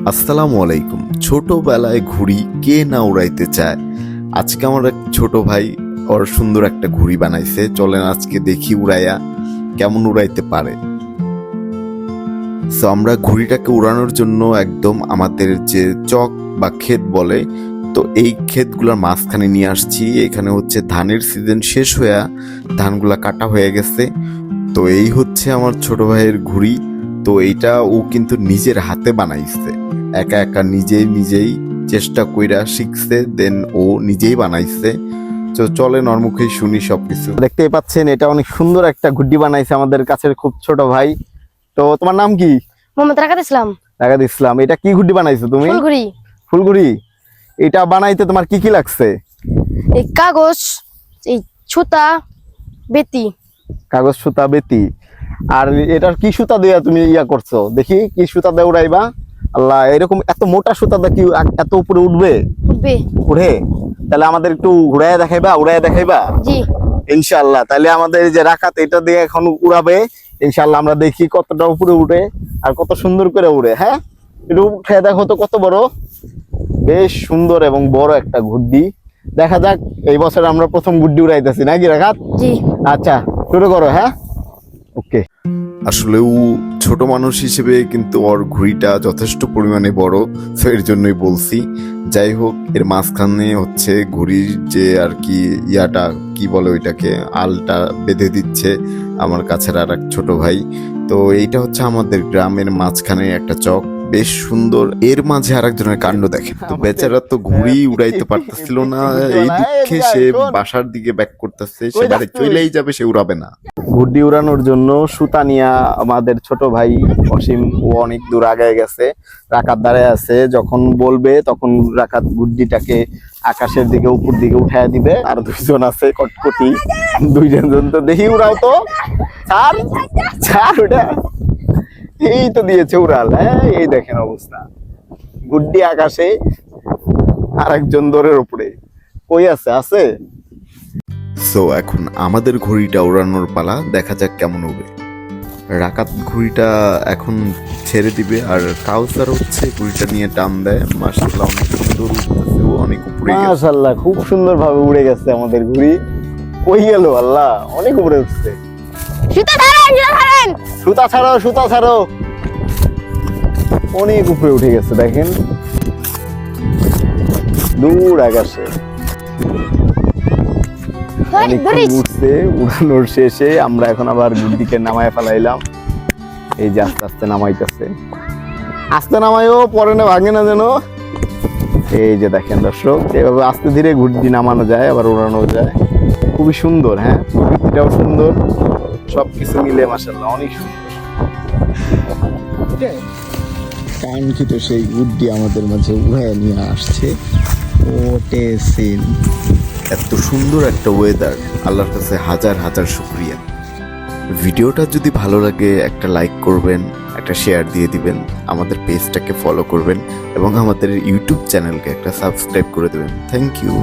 আসসালামু আলাইকুম। ছোটবেলায় ঘুড়ি কে না উড়াইতে চায়। আজকে আমার এক ছোট ভাই ওর সুন্দর একটা ঘুড়ি বানাইছে, চলেন আজকে দেখি উড়াইয়া কেমন উড়াইতে পারে। তো আমরা ঘুড়িটাকে উড়ানোর জন্য একদম আমাদের যে চক বা ক্ষেত বলে, তো এই ক্ষেতগুলোর মাঝখানে নিয়ে আসছি। এখানে হচ্ছে ধানের সিজন শেষ হয়ে ধানগুলা কাটা হয়ে গেছে। তো এই হচ্ছে আমার ছোট ভাইয়ের ঘুড়ি। তো এইটা ও কিন্তু নিজের হাতে বানাইছে, একা একা নিজেই চেষ্টা কইরা শিখছে, দেন ও নিজেই বানাইছে। তো চলেন ওর মুখেই শুনি সবকিছু। দেখতেই পাচ্ছেন এটা অনেক সুন্দর একটা গুড্ডি বানাইছে আমাদের কাছের খুব ছোট ভাই। তো তোমার নাম কি? মোহাম্মদ রাকাত ইসলাম। রাকাত ইসলাম। এটা কি গুড্ডি বানাইছো তুমি? ফুলঘুরি। ফুলঘুরি। এটা বানাইতে তোমার কি কি লাগছে? এই কাগজ, এই সুতা, বেতি। কাগজ, সুতা, বেতি। আর এটার কি সুতা দিয়ে তুমি ইয়া করছো? দেখি কি সুতা দিয়ে উড়াইবা। আল্লাহ, এরকম এত মোটা সুতা দিয়ে কি এত উপরে উঠবে? উঠবে। উঠে? তাহলে আমাদের একটু উড়াইয়া দেখাইবা? জি ইনশাআল্লাহ। তাহলে আমাদের এই যে রাকাত এটা দিয়ে এখন উড়াবে ইনশাআল্লাহ। আমরা দেখি কতটা উপরে উঠে আর কত সুন্দর করে উড়ে। হ্যাঁ, একটু উঠে দেখো তো কত বড়। বেশ সুন্দর এবং বড় একটা গুড্ডি। দেখা যাক, এই বছর আমরা প্রথম গুড্ডি উড়াইতেছি নাকি রাকাত? জি। আচ্ছা, শুরু করো। হ্যাঁ, ওকে। আসলে ও ছোট মানুষ হিসেবে কিন্তু ওর ঘুড়িটা যথেষ্ট পরিমাণে বড়, তো এর জন্যই বলছি। যাই হোক, এর মাঝখানে হচ্ছে ঘুড়ির যে আর কি ইয়াটা কি বলে ওইটাকে, আলটা বেঁধে দিচ্ছে আমার কাছের আর এক ছোট ভাই। তো এইটা হচ্ছে আমাদের গ্রামের মাঝখানে একটা চক, বেশ সুন্দর। এর মাঝে আর একজনের কাণ্ড দেখেন তো, বেচারা তো ঘুড়ি উড়াইতে পারতেছিল না, এই দুঃখে সে বাসার দিকে ব্যাক করতেছে। সে বাড়ি চলেই যাবে, সে উড়াবে না। গুড্ডি উড়ানোর জন্য সুতা নিয়ে আমাদের ছোট ভাই অসীম ও অনেক দূর আগায় গেছে। রাকাত দাঁড়ায় আছে, যখন বলবে তখন রাকাত গুড্ডিটাকে আকাশের দিকে উপর দিকে উঠায় দিবে। আর দুইজন আছে কটকটি, দুইজন তো দেখি উড়াও তো। ছাড় ছাড়, ওটা এই তো দিয়েছে উড়াল। হ্যাঁ, এই দেখেন অবস্থা, গুড্ডি আকাশে আর একজন দৌড়ের উপরে। কই আছে? সো এখন আমাদের ঘড়িটা উড়ানোর পালা, দেখা যাক কেমন উড়ে। রাকাত ঘুড়িটা এখন ছেড়ে দিবে, আর কাউসার হচ্ছে ঘুড়িটা নিয়ে টান দেয়। মাশাআল্লাহ, অনেক সুন্দর উঠতেছে, ও অনেক উপরে গেছে। মাশাআল্লাহ, খুব সুন্দর ভাবে উড়ে গেছে আমাদের ঘুড়ি। কই গেল? আল্লাহ, অনেক উপরে উঠছে। সুতা ছাড়ো। অনেক উপরে উঠে গেছে, দেখেন দূর আকাশে। উঠছে। উড়ানোর শেষে আমরা এখন আবার গুড্ডিকে নামায় ফেলাইলাম। এই যে আস্তে আস্তে নামাইতেছে। আস্তে নামাইও, পরে না ভাঙে না যেন। এই যে দেখেন দর্শক, এভাবে আস্তে ধীরে গুড্ডি নামানো যায়, আবার উড়ানো যায়। খুবই সুন্দর। হ্যাঁ, প্রকৃতিটাও সুন্দর, সবকিছু মিলে মাশাআল্লাহ অনেক সুন্দর। কাঙ্ক্ষিত সেই গুড্ডি আমাদের মাঝে উড়ায় নিয়ে আসছে। ওটে সিন। এত সুন্দর একটা ওয়েদার, আল্লাহর কাছে হাজার হাজার শুকরিয়া। ভিডিওটা যদি ভালো লাগে একটা লাইক করবেন, একটা শেয়ার দিয়ে দিবেন, আমাদের পেজটাকে ফলো করবেন এবং আমাদের ইউটিউব চ্যানেলকে একটা সাবস্ক্রাইব করে দেবেন। Thank you.